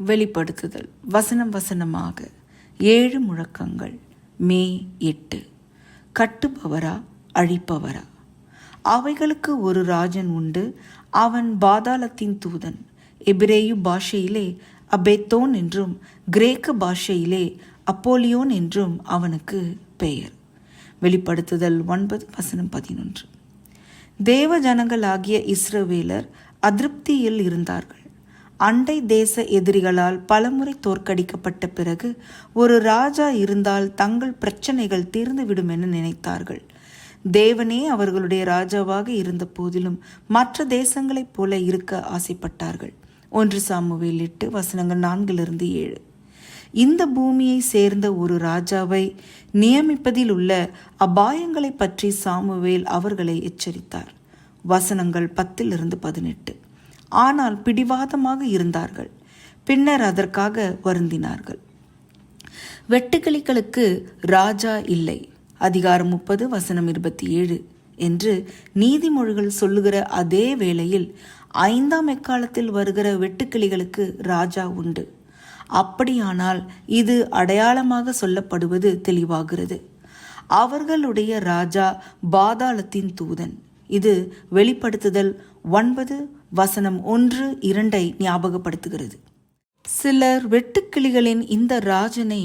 வெளிப்படுத்துதல் வசனம் வசனமாக 7 முழக்கங்கள். மே 8. கட்டுபவரா அழிப்பவரா? அவைகளுக்கு ஒரு ராஜன் உண்டு, அவன் பாதாளத்தின் தூதன். எபிரேயு பாஷையிலே அபேத்தோன் என்றும் கிரேக்க பாஷையிலே அப்போலியோன் என்றும் அவனுக்கு பெயர். வெளிப்படுத்துதல் 9 வசனம் 11. தேவ ஜனங்களாகிய இஸ்ரவேலர் அதிருப்தியில் இருந்தார்கள். அண்டை தேச எதிரிகளால் பலமுறை தோற்கடிக்கப்பட்ட பிறகு ஒரு ராஜா இருந்தால் தங்கள் பிரச்சனைகள் தீர்ந்துவிடும் என நினைத்தார்கள். தேவனே அவர்களுடைய ராஜாவாக இருந்த போதிலும் மற்ற தேசங்களைப் போல இருக்க ஆசைப்பட்டார்கள். 1 சாமுவேல் 8 வசனங்கள் 4-7. இந்த பூமியை சேர்ந்த ஒரு ராஜாவை நியமிப்பதில் உள்ள அபாயங்களை பற்றி சாமுவேல் அவர்களை எச்சரித்தார். வசனங்கள் 10-18. ஆனால் பிடிவாதமாக இருந்தார்கள். பின்னர் அதற்காக வருந்தினார்கள். வெட்டுக்கிளிகளுக்கு ராஜா இல்லை, அதிகாரம் 30 வசனம் 27 என்று நீதிமொழிகள் சொல்லுகிற அதே வேளையில் 5ஆம் எக்காலத்தில் வருகிற வெட்டுக்கிளிகளுக்கு ராஜா உண்டு. அப்படியானால் இது அடையாளமாக சொல்லப்படுவது தெளிவாகிறது. அவர்களுடைய ராஜா பாதாளத்தின் தூதன். இது வெளிப்படுத்துதல் 9 வசனம் 1-2 ஞாபகப்படுத்துகிறது. சிலர் வெட்டுக்கிளிகளின் இந்த ராஜனை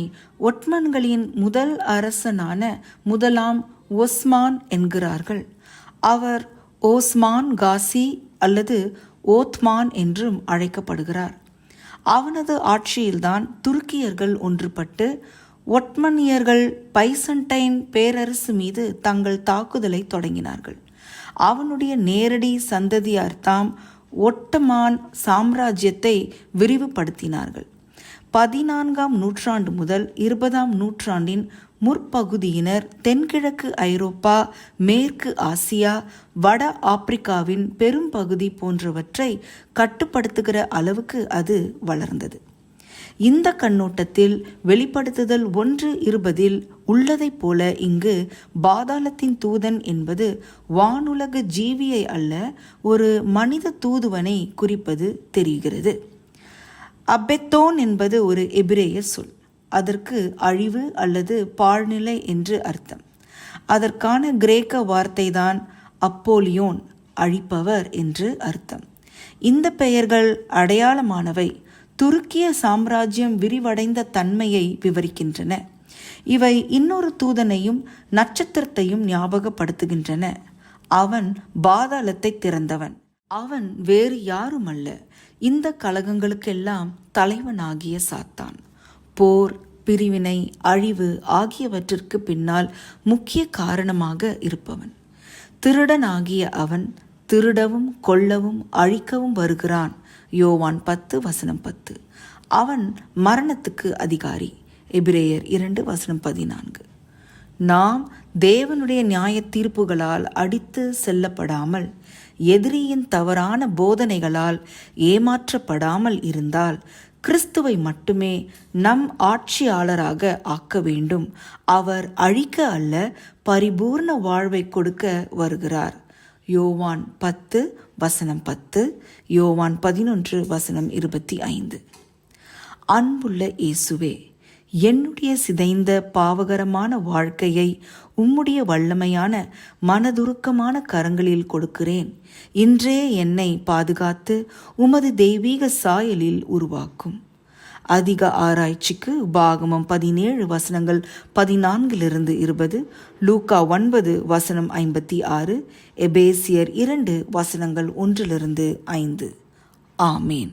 ஒட்மன்களின் முதல் அரசனான முதலாம் ஒஸ்மான் என்கிறார்கள். அவர் ஓஸ்மான் காசி அல்லது ஓத்மான் என்றும் அழைக்கப்படுகிறார். அவனது ஆட்சியில்தான் துருக்கியர்கள் ஒன்றுபட்டு ஒட்மனியர்கள் பைசன்டைன் பேரரசு மீது தங்கள் தாக்குதலை தொடங்கினார்கள். அவனுடைய நேரடி சந்ததியார்தாம் ஒட்டமான் சாம்ராஜ்யத்தை விரிவுபடுத்தினார்கள். 14ஆம் நூற்றாண்டு முதல் 20ஆம் நூற்றாண்டின் முற்பகுதியினர் தென்கிழக்கு ஐரோப்பா, மேற்கு ஆசியா, வட ஆப்பிரிக்காவின் பெரும்பகுதி போன்றவற்றை கட்டுப்படுத்துகிற அளவுக்கு அது வளர்ந்தது. இந்த கண்ணோட்டத்தில் வெளிப்படுத்துதல் 1:20 உள்ளதைப் போல இங்கு பாதாளத்தின் தூதன் என்பது வானுலக ஜீவியை அல்ல, ஒரு மனித தூதுவனை குறிப்பது தெரிகிறது. அபெத்தோன் என்பது ஒரு எபிரேய சொல். அதற்கு அழிவு அல்லது பாழ்நிலை என்று அர்த்தம். அதற்கான கிரேக்க வார்த்தைதான் அப்போலியோன், அழிப்பவர் என்று அர்த்தம். இந்த பெயர்கள் அடையாளமானவை. துருக்கிய சாம்ராஜ்யம் விரிவடைந்த தன்மையை விவரிக்கின்றன. இவை இன்னொரு தூதனையும் நட்சத்திரத்தையும் ஞாபகப்படுத்துகின்றன. அவன் பாதாளத்தை திறந்தவன். அவன் வேறு யாருமல்ல, இந்த கலகங்களுக்கெல்லாம் தலைவனாகிய சாத்தான். போர், பிரிவினை, அழிவு ஆகியவற்றிற்கு பின்னால் முக்கிய காரணமாக இருப்பவன். திருடனாகிய அவன் திருடவும் கொல்லவும் அழிக்கவும் வருகிறான். யோவான் 10 வசனம் 10. அவன் மரணத்துக்கு அதிகாரி. எபிரேயர் 2 வசனம் 14. நாம் தேவனுடைய நியாய தீர்ப்புகளால் அடித்து செல்லப்படாமல், எதிரியின் தவறான போதனைகளால் ஏமாற்றப்படாமல் இருந்தால் கிறிஸ்துவை மட்டுமே நம் ஆட்சியாளராக ஆக்க வேண்டும். அவர் அழிக்க அல்ல, பரிபூர்ண வாழ்வை கொடுக்க வருகிறார். யோவான் 10 வசனம் 10, யோவான் 11 வசனம் 25. அன்புள்ள இயேசுவே, என்னுடைய சிதைந்த பாவகரமான வாழ்க்கையை உம்முடைய வல்லமையான மனதுருக்கமான கரங்களில் கொடுக்கிறேன். இன்றே என்னை பாதுகாத்து உமது தெய்வீக சாயலில் உருவாக்கும். அதிக ஆராய்ச்சிக்கு உபாகமம் 17 வசனங்கள் 14-20, லூக்கா 9 வசனம் 56, எபேசியர் 2 வசனங்கள் 1-5. ஆமேன்.